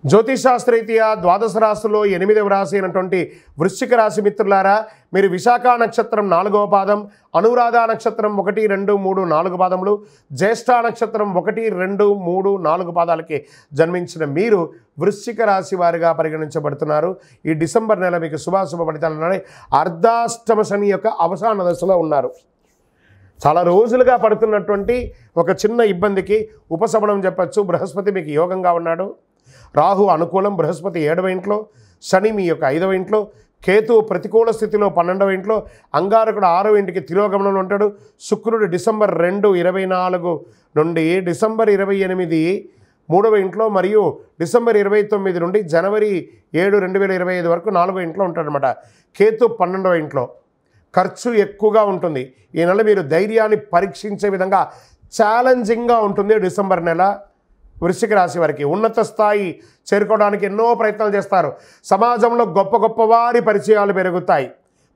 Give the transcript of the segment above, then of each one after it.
జ్యోతిషాస్త్రరీత్యా ద్వాదశ రాశుల్లో 8వ రాశి అయినటువంటి వృశ్చిక రాశి మిత్రులారా, మీరు విశాఖ నక్షత్రం 4వ పాదం, అనురాధ నక్షత్రం 1, 2, 3, 4 పాదములు, జ్యేష్ఠ నక్షత్రం 1, 2, 3, 4 పాదాలకి జన్మించిన మీరు వృశ్చిక రాశి వారిగా పరిగణించబడుతున్నారు. ఈ డిసెంబర్ నెల మీకు శుభాశుభ ఫలితాలు. అర్ధాష్టమ శని యొక్క అవసాన దశలో ఉన్నారు. చాలా రోజులుగా పడుతున్నటువంటి ఒక చిన్న ఇబ్బందికి ఉపశమనం చెప్పచ్చు. బృహస్పతి మీకు యోగంగా ఉన్నాడు. రాహు అనుకూలం, బృహస్పతి 7వ ఇంట్లో, శని మీ యొక్క 5వ ఇంట్లో, కేతు ప్రతికూల స్థితిలో 12వ ఇంట్లో, అంగారకుడు 6వ ఇంటికి తిరోగమనంలో ఉంటాడు. శుక్రుడు డిసెంబర్ 2, 24 నుండి డిసెంబర్ 28 3వ ఇంట్లో, మరియు డిసెంబర్ 29 నుండి జనవరి 7, 2025 వరకు 4వ ఇంట్లో ఉంటాడనమాట. కేతు 12వ ఇంట్లో. ఖర్చు ఎక్కువగా ఉంటుంది. ఈ నెల మీరు ధైర్యాన్ని పరీక్షించే విధంగా ఛాలెంజింగ్గా ఉంటుంది. డిసెంబర్ నెల వృశ్చిక రాశి వారికి ఉన్నత స్థాయి చేరుకోవడానికి ఎన్నో ప్రయత్నాలు చేస్తారు. సమాజంలో గొప్ప గొప్ప వారి పరిచయాలు పెరుగుతాయి.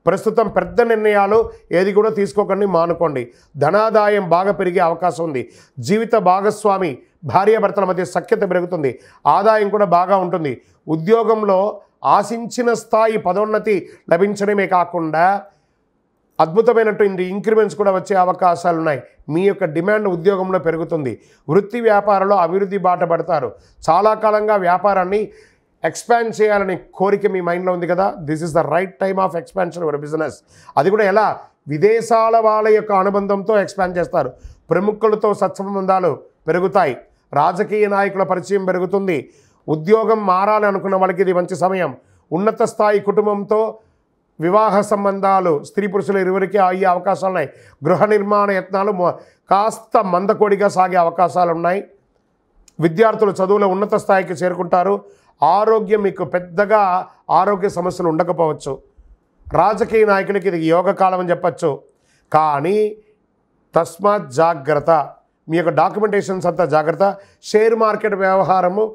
ప్రస్తుతం పెద్ద నిర్ణయాలు ఏది కూడా తీసుకోకండి, మానుకోండి. ధనాదాయం బాగా పెరిగే అవకాశం ఉంది. జీవిత భాగస్వామి భార్యాభర్తల మధ్య సఖ్యత పెరుగుతుంది. ఆదాయం కూడా బాగా ఉంటుంది. ఉద్యోగంలో ఆశించిన స్థాయి పదోన్నతి లభించడమే కాకుండా అద్భుతమైనటువంటి ఇంక్రిమెంట్స్ కూడా వచ్చే అవకాశాలు ఉన్నాయి. మీ యొక్క డిమాండ్ ఉద్యోగంలో పెరుగుతుంది. వృత్తి వ్యాపారంలో అభివృద్ధి బాట పడతారు. చాలా కాలంగా వ్యాపారాన్ని ఎక్స్పాండ్ చేయాలనే కోరిక మీ మైండ్లో ఉంది కదా. This is the right time of expansion your business. అది కూడా ఎలా? విదేశాల వాళ్ళ యొక్క అనుబంధంతో ఎక్స్పాండ్ చేస్తారు. ప్రముఖులతో సత్సంబంధాలు పెరుగుతాయి. రాజకీయ నాయకుల పరిచయం పెరుగుతుంది. ఉద్యోగం మారాలి అనుకున్న వాళ్ళకి ఇది మంచి సమయం. ఉన్నత స్థాయి కుటుంబంతో వివాహ సంబంధాలు స్త్రీ పురుషులు ఇరువురికి అయ్యే అవకాశాలు ఉన్నాయి. గృహ నిర్మాణ యత్నాలు కాస్త మందకోడిగా సాగే అవకాశాలు ఉన్నాయి. విద్యార్థులు చదువులో ఉన్నత స్థాయికి చేరుకుంటారు. ఆరోగ్యం మీకు పెద్దగా ఆరోగ్య సమస్యలు ఉండకపోవచ్చు. రాజకీయ నాయకునికి ఇది యోగకాలం అని చెప్పచ్చు. కానీ తస్మాత్ జాగ్రత్త, మీ యొక్క డాక్యుమెంటేషన్స్ అంతా జాగ్రత్త. షేర్ మార్కెట్ వ్యవహారము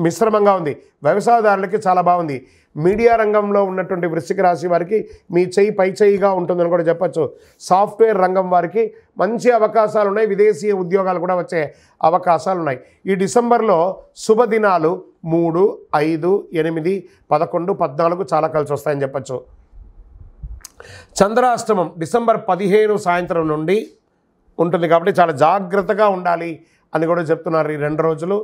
మిశ్రమంగా ఉంది. వ్యవసాయదారులకి చాలా బాగుంది. మీడియా రంగంలో ఉన్నటువంటి వృశ్చిక రాశి వారికి మీ చెయ్యి పై చెయ్యిగా ఉంటుందని కూడా చెప్పచ్చు. సాఫ్ట్వేర్ రంగం వారికి మంచి అవకాశాలు ఉన్నాయి. విదేశీయ ఉద్యోగాలు కూడా వచ్చే అవకాశాలు ఉన్నాయి. ఈ డిసెంబర్లో శుభదినాలు 3, 5, 8, 11, 14 చాలా కలిసి వస్తాయని చెప్పచ్చు. చంద్రాష్టమం డిసెంబర్ 15 సాయంత్రం నుండి ఉంటుంది కాబట్టి చాలా జాగ్రత్తగా ఉండాలి అని కూడా చెప్తున్నారు. ఈ 2 రోజులు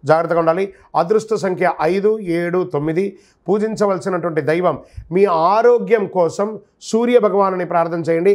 జాగ్రత్తగా ఉండాలి. అదృష్ట సంఖ్య 5, 7, 9. పూజించవలసినటువంటి దైవం, మీ ఆరోగ్యం కోసం సూర్య భగవానుని ప్రార్థన చేయండి.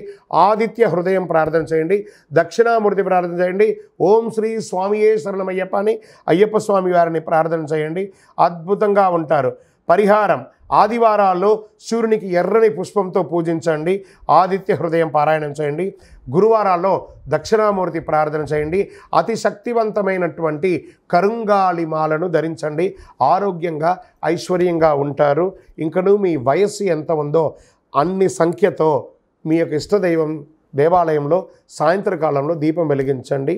ఆదిత్య హృదయం ప్రార్థన చేయండి. దక్షిణామూర్తి ప్రార్థన చేయండి. ఓం శ్రీ స్వామియే శరణమయ్యప్ప అని అయ్యప్ప స్వామి వారిని ప్రార్థన చేయండి. అద్భుతంగా ఉంటారు. పరిహారం, ఆదివారాల్లో సూర్యునికి ఎర్రని పుష్పంతో పూజించండి. ఆదిత్య హృదయం పారాయణం చేయండి. గురువారాల్లో దక్షిణామూర్తి ప్రార్థన చేయండి. అతి శక్తివంతమైనటువంటి కరుంగాలి మాలను ధరించండి. ఆరోగ్యంగా ఐశ్వర్యంగా ఉంటారు. ఇంకనూ మీ వయస్సు ఎంత ఉందో అన్ని సంఖ్యతో మీ యొక్క ఇష్టదైవం దేవాలయంలో సాయంత్రకాలంలో దీపం వెలిగించండి.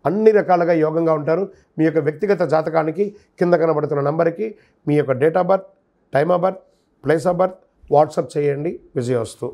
అన్ని రకాలుగా యోగంగా ఉంటారు. మీ యొక్క వ్యక్తిగత జాతకానికి కింద కనబడుతున్న నంబర్కి మీ యొక్క date of birth, time of birth, place of birth WhatsApp చేయండి. విజయోస్తు.